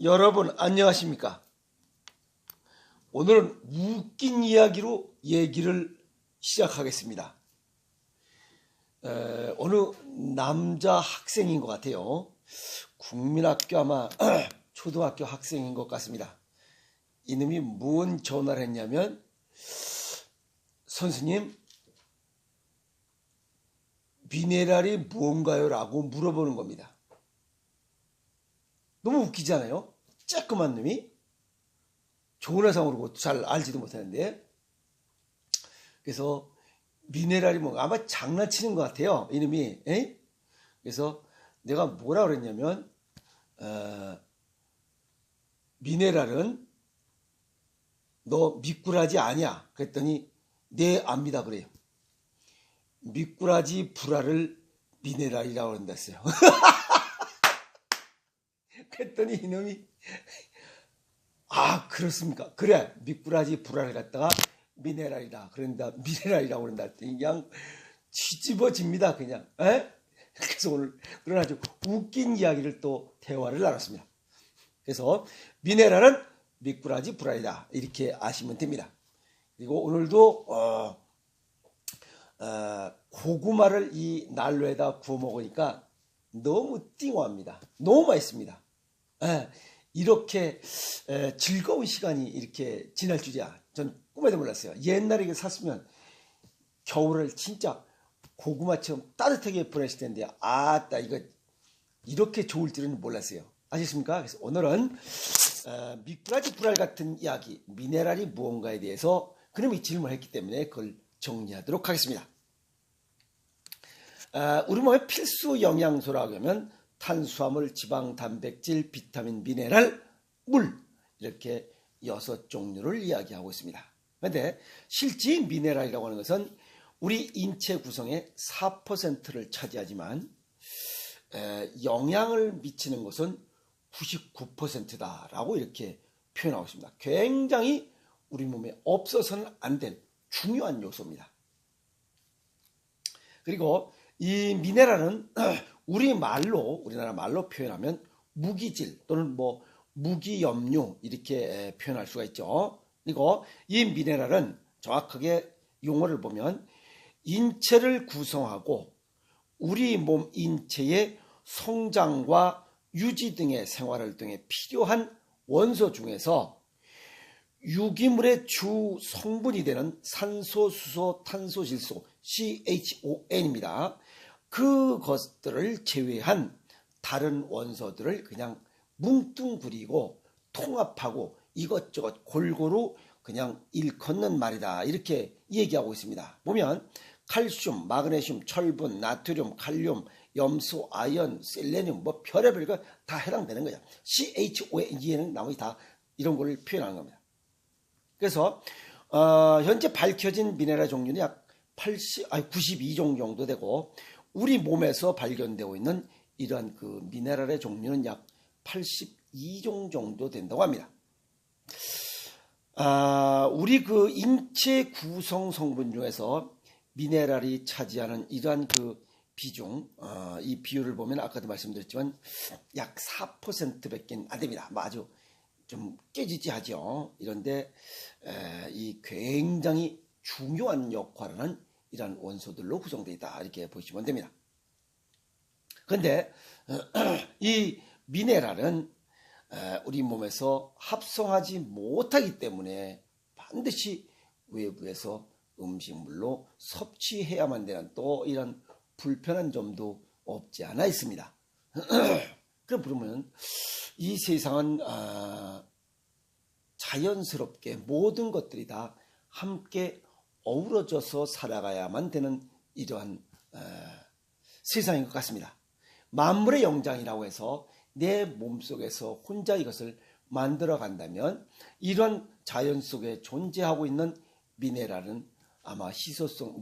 여러분 안녕하십니까? 오늘은 웃긴 이야기로 얘기를 시작하겠습니다. 어느 남자 학생인 것 같아요. 국민학교 아마 초등학교 학생인 것 같습니다. 이놈이 뭔 전화를 했냐면, 선생님 미네랄이 뭔가요? 라고 물어보는 겁니다. 너무 웃기잖아요. 쬐끄만 놈이 좋은 회사 모르고 잘 알지도 못하는데. 그래서 미네랄이 뭔가 아마 장난치는 것 같아요, 이놈이. 에이? 그래서 내가 뭐라 그랬냐면, 미네랄은 너 미꾸라지 아니야. 그랬더니 네 압니다 그래요. 미꾸라지 불알을 미네랄이라고 그런다 했어요. 그랬더니 이놈이 아 그렇습니까? 그래 미꾸라지 불알을 갖다가 미네랄이다 그런다, 미네랄이라고 그런다 했더니 그냥 뒤집어집니다 그냥. 에? 그래서 오늘 그런 아주 웃긴 이야기를 또 대화를 나눴습니다. 그래서 미네랄은 미꾸라지 불알이다 이렇게 아시면 됩니다. 그리고 오늘도 고구마를 이 난로에다 구워 먹으니까 너무 띵호합니다. 너무 맛있습니다. 이렇게 즐거운 시간이 이렇게 지날 줄이야 전 꿈에도 몰랐어요. 옛날에 이거 샀으면 겨울을 진짜 고구마처럼 따뜻하게 보냈을 텐데, 아따 이거 이렇게 좋을 줄은 몰랐어요. 아셨습니까? 그래서 오늘은 미꾸라지 불알 같은 이야기, 미네랄이 무언가에 대해서 그놈이 질문했기 때문에 그걸 정리하도록 하겠습니다. 우리 몸의 필수 영양소라고 하면 탄수화물, 지방, 단백질, 비타민, 미네랄, 물 이렇게 6종류를 이야기하고 있습니다. 그런데 실제 미네랄이라고 하는 것은 우리 인체 구성의 4%를 차지하지만 영향을 미치는 것은 99%다라고 이렇게 표현하고 있습니다. 굉장히 우리 몸에 없어서는 안 될 중요한 요소입니다. 그리고 이 미네랄은 우리나라 말로 표현하면 무기질 또는 뭐 무기염류 이렇게 표현할 수가 있죠. 그리고 이 미네랄은 정확하게 용어를 보면 인체를 구성하고 우리 몸 인체의 성장과 유지 등의 생활을 등에 필요한 원소 중에서 유기물의 주 성분이 되는 산소, 수소, 탄소, 질소 CHON입니다. 그것들을 제외한 다른 원소들을 그냥 뭉뚱그리고 통합하고 이것저것 골고루 그냥 일컫는 말이다 이렇게 얘기하고 있습니다. 보면 칼슘, 마그네슘, 철분, 나트륨, 칼륨, 염소, 아연, 셀레늄 뭐 별의별 거 다 해당되는 거죠. CHON에는 나머지 다 이런 걸 표현하는 겁니다. 그래서 현재 밝혀진 미네랄 종류는 약 92종 정도 되고 우리 몸에서 발견되고 있는 이러한 그 미네랄의 종류는 약 82종 정도 된다고 합니다. 우리 그 인체 구성 성분 중에서 미네랄이 차지하는 이러한 그 비중, 이 비율을 보면 아까도 말씀드렸지만 약 4%밖에 안 됩니다. 아주 좀 깨지지하죠. 이런데 이 굉장히 중요한 역할을 하는 이러한 원소들로 구성되어 있다 이렇게 보시면 됩니다. 그런데 이 미네랄은 우리 몸에서 합성하지 못하기 때문에 반드시 외부에서 음식물로 섭취해야만 되는 또 이런 불편한 점도 없지 않아 있습니다. 그러면 이 세상은 자연스럽게 모든 것들이 다 함께 어우러져서 살아가야만 되는 이러한 세상인 것 같습니다. 만물의 영장이라고 해서 내 몸속에서 혼자 이것을 만들어 간다면 이런 자연 속에 존재하고 있는 미네랄은 아마 희소성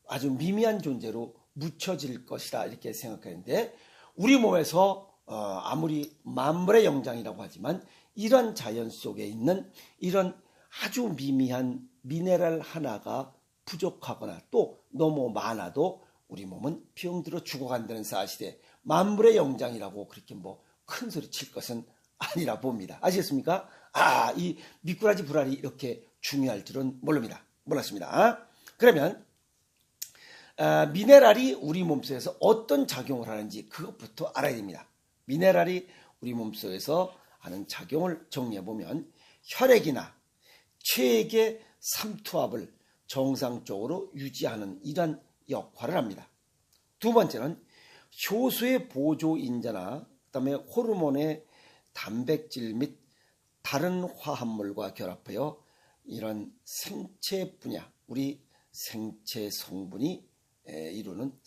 아주 미미한 존재로 묻혀질 것이다 이렇게 생각하는데, 우리 몸에서 아무리 만물의 영장이라고 하지만 이런 자연 속에 있는 이런 아주 미미한 미네랄 하나가 부족하거나 또 너무 많아도 우리 몸은 병들어 죽어간다는 사실에 만물의 영장이라고 그렇게 뭐 큰 소리 칠 것은 아니라 봅니다. 아시겠습니까? 이 미꾸라지 불알이 이렇게 중요할 줄은 몰랐습니다. 그러면 미네랄이 우리 몸속에서 어떤 작용을 하는지 그것부터 알아야 됩니다. 미네랄이 우리 몸속에서 하는 작용을 정리해보면 혈액이나 체액의 삼투압을 정상적으로 유지하는 이러한 역할을 합니다. 두 번째는 효소의 보조인자나 그다음에 호르몬의 단백질 및 다른 화합물과 결합하여 이런 생체 분야, 우리 생체 성분을 이루는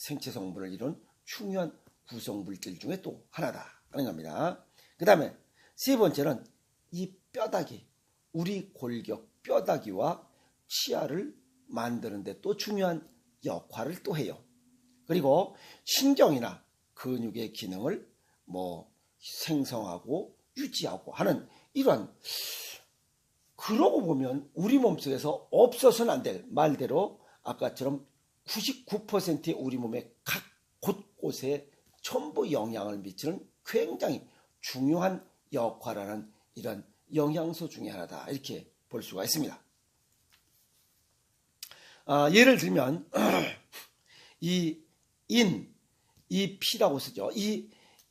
중요한 구성 물질 중에 또 하나다 하는 겁니다. 그 다음에 세 번째는 이 뼈다귀, 우리 골격 뼈다귀와 치아를 만드는 데 또 중요한 역할을 또 해요. 그리고 신경이나 근육의 기능을 생성하고 유지하고 하는 이러한, 그러고 보면 우리 몸속에서 없어서는 안 될, 말대로 아까처럼 99%의 우리 몸의 각 곳곳에 전부 영향을 미치는 굉장히 중요한 역할을 하는 이런 영양소 중에 하나다, 이렇게 볼 수가 있습니다. 예를 들면 이 피라고 쓰죠. 이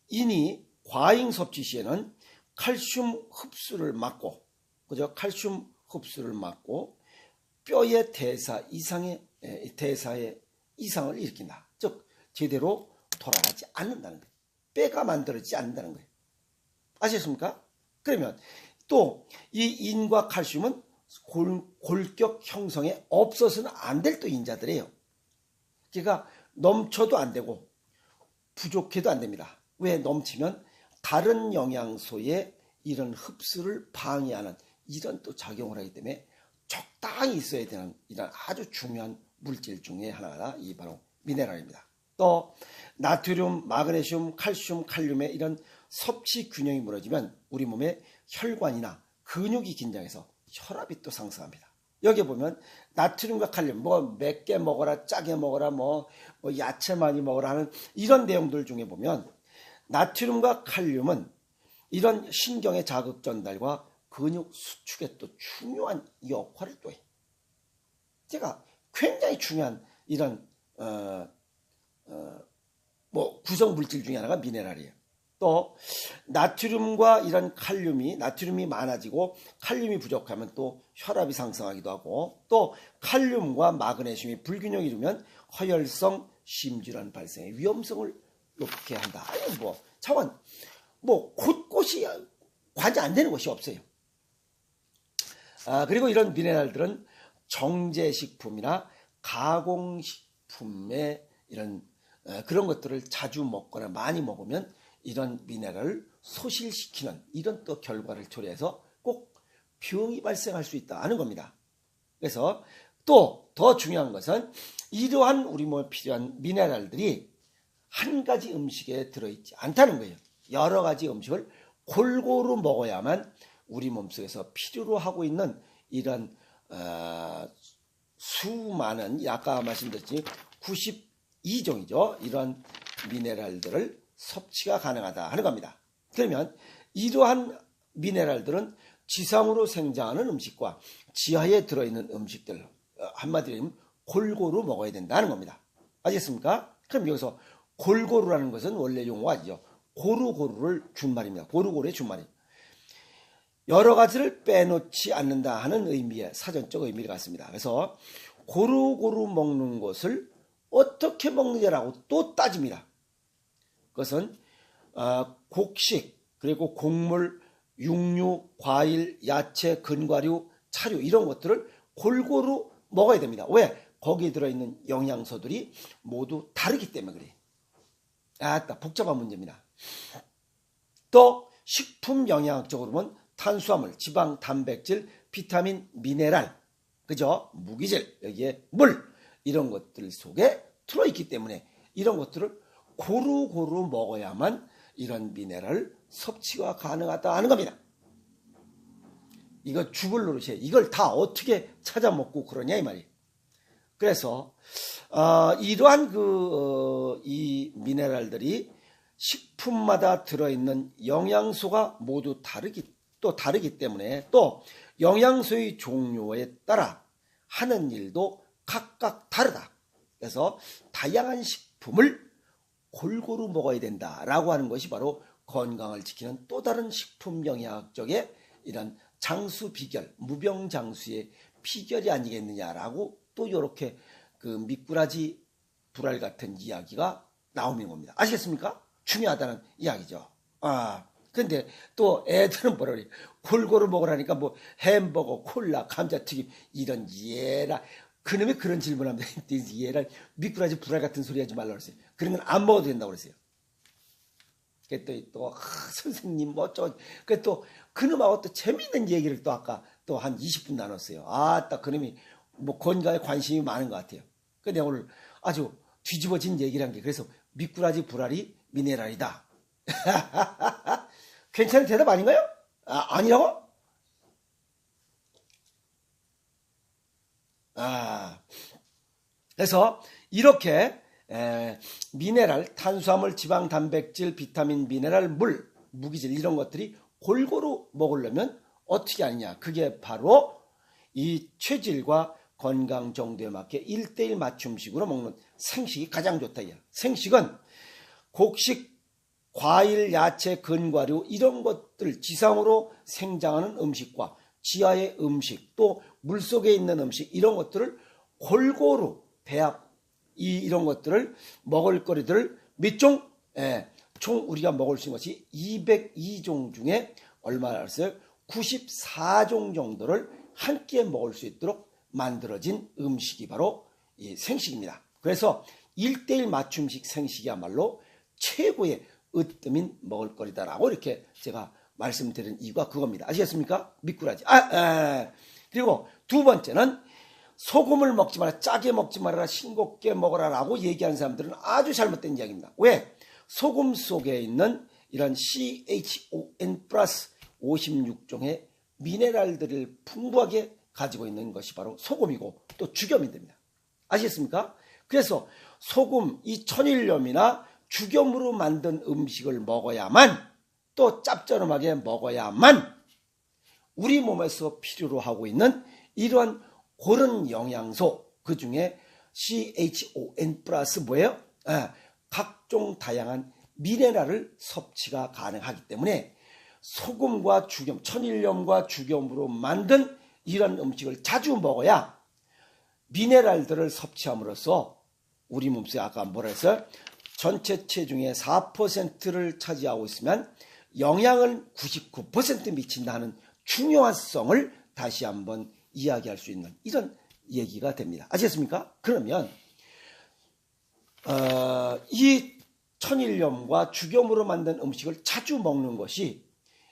인이 과잉 섭취 시에는 칼슘 흡수를 막고, 칼슘 흡수를 막고 뼈의 대사에 이상을 일으킨다. 즉 제대로 돌아가지 않는다는 거예요. 뼈가 만들어지지 않는다는 거예요. 아시겠습니까? 그러면 또 이 인과 칼슘은 골격 형성에 없어서는 안 될 또 인자들이에요. 그러니까 넘쳐도 안 되고 부족해도 안 됩니다. 왜? 넘치면 다른 영양소의 이런 흡수를 방해하는 이런 또 작용을 하기 때문에 적당히 있어야 되는 이런 아주 중요한 물질 중에 하나가 이 바로 미네랄입니다. 또 나트륨, 마그네슘, 칼슘, 칼륨의 이런 섭취 균형이 무너지면 우리 몸의 혈관이나 근육이 긴장해서 혈압이 또 상승합니다. 여기 보면 나트륨과 칼륨, 맵게 먹어라, 짜게 먹어라, 야채 많이 먹어라 하는 이런 내용들 중에 보면 나트륨과 칼륨은 이런 신경의 자극 전달과 근육 수축에 또 중요한 역할을 또 해요. 제가 굉장히 중요한 이런 구성 물질 중에 하나가 미네랄이에요. 또 나트륨과 이런 나트륨이 많아지고 칼륨이 부족하면 또 혈압이 상승하기도 하고, 또 칼륨과 마그네슘이 불균형이 이루면 허혈성 심질환 발생의 위험성을 높게 한다. 차원 곳곳이 과제 안 되는 것이 없어요. 그리고 이런 미네랄들은 정제식품이나 가공식품의 이런 그런 것들을 자주 먹거나 많이 먹으면 이런 미네랄을 소실시키는 이런 또 결과를 초래해서 꼭 병이 발생할 수 있다는 겁니다. 그래서 또 더 중요한 것은 이러한 우리 몸에 필요한 미네랄들이 한 가지 음식에 들어있지 않다는 거예요. 여러 가지 음식을 골고루 먹어야만 우리 몸속에서 필요로 하고 있는 이런 수많은, 아까 말씀드렸지 92종이죠. 이런 미네랄들을 섭취가 가능하다 하는 겁니다. 그러면 이러한 미네랄들은 지상으로 생장하는 음식과 지하에 들어있는 음식들, 한마디로 하면 골고루 먹어야 된다는 겁니다. 아시겠습니까? 그럼 여기서 골고루라는 것은 원래 용어가 아니죠. 고루고루를 준말입니다. 고루고루의 준말이 여러 가지를 빼놓지 않는다 하는 의미의 사전적 의미를 갖습니다. 그래서 고루고루 먹는 것을 어떻게 먹느냐라고 또 따집니다. 그것은 곡식, 그리고 곡물, 육류, 과일, 야채, 근과류, 차류 이런 것들을 골고루 먹어야 됩니다. 왜? 거기에 들어있는 영양소들이 모두 다르기 때문에 그래요. 복잡한 문제입니다. 또 식품 영양학적으로 보면 탄수화물, 지방, 단백질, 비타민, 미네랄, 그죠? 무기질, 여기에 물 이런 것들 속에 들어있기 때문에 이런 것들을 고루고루 먹어야만 이런 미네랄 섭취가 가능하다 하는 겁니다. 이거 죽을 노릇이에요. 이걸 다 어떻게 찾아 먹고 그러냐 이 말이에요. 그래서 이러한 이 미네랄들이 식품마다 들어있는 영양소가 모두 다르기 때문에 또 영양소의 종류에 따라 하는 일도 각각 다르다. 그래서 다양한 식품을 골고루 먹어야 된다라고 하는 것이 바로 건강을 지키는 또 다른 식품 영양학적의 이런 장수 비결, 무병장수의 비결이 아니겠느냐라고 또 이렇게 그 미꾸라지 불알 같은 이야기가 나오는 겁니다. 아시겠습니까? 중요하다는 이야기죠. 근데 또 애들은 뭐라 그래? 골고루 먹으라니까 뭐 햄버거, 콜라, 감자튀김 이런 얘라 그놈이 그런 질문하면 얘라 미꾸라지 불알 같은 소리 하지 말라고 그랬어요. 그런 건 안 먹어도 된다고 그랬어요. 또 선생님 뭐 어쩌고 또 그놈하고 또 재밌는 얘기를 또 아까 또 한 20분 나눴어요. 딱 그놈이 뭐 건강에 관심이 많은 것 같아요. 근데 오늘 아주 뒤집어진 얘기를 한 게 그래서 미꾸라지 불알이 미네랄이다. 괜찮은 대답 아닌가요? 아니라고? 그래서 이렇게 미네랄, 탄수화물, 지방, 단백질, 비타민, 미네랄, 물, 무기질 이런 것들이 골고루 먹으려면 어떻게 하느냐. 그게 바로 이 체질과 건강 정도에 맞게 1:1 맞춤식으로 먹는 생식이 가장 좋다. 생식은 곡식, 과일, 야채, 근과류 이런 것들 지상으로 생장하는 음식과 지하의 음식 또 물속에 있는 음식 이런 것들을 골고루 배합 이런 것들을 먹을거리들을 몇 종? 총 우리가 먹을 수 있는 것이 202종 중에 얼마나 알았어요? 94종 정도를 한 끼에 먹을 수 있도록 만들어진 음식이 바로 이 생식입니다. 그래서 1:1 맞춤식 생식이야말로 최고의 으뜸인 먹을거리다라고 이렇게 제가 말씀드린 이유가 그겁니다. 아시겠습니까? 미꾸라지. 그리고 두 번째는 소금을 먹지 마라, 짜게 먹지 말아라, 싱겁게 먹어라라고 얘기하는 사람들은 아주 잘못된 이야기입니다. 왜? 소금 속에 있는 이런 CHON 플러스 56종의 미네랄들을 풍부하게 가지고 있는 것이 바로 소금이고 또 죽염이 됩니다. 아시겠습니까? 그래서 소금, 이 천일염이나 죽염으로 만든 음식을 먹어야만 또 짭조름하게 먹어야만 우리 몸에서 필요로 하고 있는 이러한 고른 영양소 그 중에 CHON 플러스 뭐예요? 각종 다양한 미네랄을 섭취가 가능하기 때문에 소금과 죽염, 천일염과 죽염으로 만든 이런 음식을 자주 먹어야 미네랄들을 섭취함으로써 우리 몸속에 아까 뭐라 했어요? 전체 체중의 4%를 차지하고 있으면 영양을 99% 미친다는 중요성을 다시 한번 이야기할 수 있는 이런 얘기가 됩니다. 아시겠습니까? 그러면 이 천일염과 죽염으로 만든 음식을 자주 먹는 것이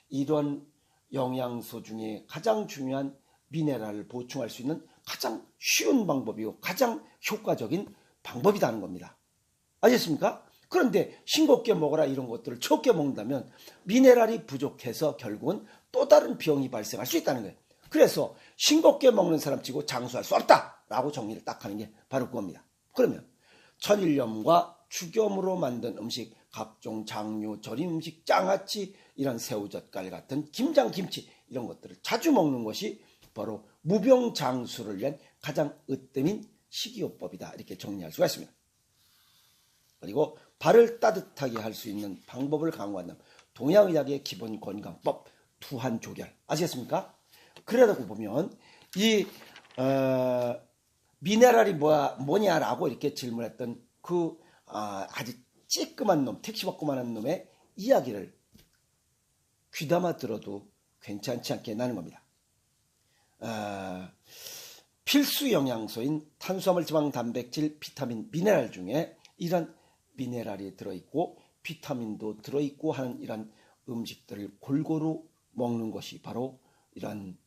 이런 영양소 중에 가장 중요한 미네랄을 보충할 수 있는 가장 쉬운 방법이고 가장 효과적인 방법이라는 겁니다. 아시겠습니까? 그런데 싱겁게 먹어라 이런 것들을 적게 먹는다면 미네랄이 부족해서 결국은 또 다른 병이 발생할 수 있다는 거예요. 그래서 싱겁게 먹는 사람 치고 장수할 수 없다라고 정리를 딱 하는 게 바로 그겁니다. 그러면 천일염과 죽염으로 만든 음식, 각종 장류, 절임 음식, 장아찌, 이런 새우젓갈 같은 김장, 김치 이런 것들을 자주 먹는 것이 바로 무병장수를 위한 가장 으뜸인 식이요법이다. 이렇게 정리할 수가 있습니다. 그리고 발을 따뜻하게 할 수 있는 방법을 강구한다면 동양의학의 기본 건강법 투한조결 아시겠습니까? 그러다고 보면 이 미네랄이 뭐냐라고 이렇게 질문했던 그 아주 찌끄만 놈, 택시 받고만한 놈의 이야기를 귀담아 들어도 괜찮지 않게 나는 겁니다. 필수 영양소인 탄수화물, 지방, 단백질, 비타민, 미네랄 중에 이런 미네랄이 들어있고 비타민도 들어있고 하는 이런 음식들을 골고루 먹는 것이 바로 이런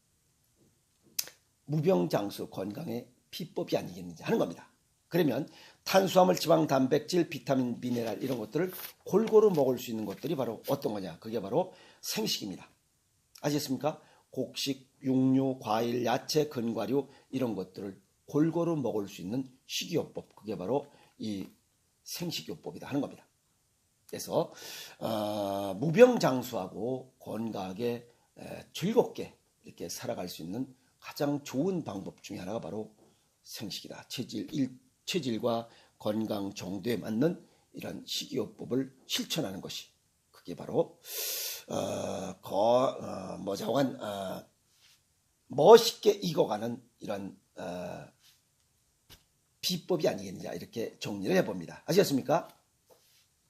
무병장수 건강의 비법이 아니겠는지 하는 겁니다. 그러면 탄수화물, 지방, 단백질, 비타민, 미네랄 이런 것들을 골고루 먹을 수 있는 것들이 바로 어떤 거냐? 그게 바로 생식입니다. 아시겠습니까? 곡식, 육류, 과일, 야채, 근과류 이런 것들을 골고루 먹을 수 있는 식이요법 그게 바로 이 생식요법이다 하는 겁니다. 그래서 무병장수하고 건강하게 즐겁게 이렇게 살아갈 수 있는 가장 좋은 방법 중에 하나가 바로 생식이다. 체질과 건강 정도에 맞는 이런 식이요법을 실천하는 것이 그게 바로 멋있게 익어가는 이런 비법이 아니겠느냐 이렇게 정리를 해봅니다. 아시겠습니까?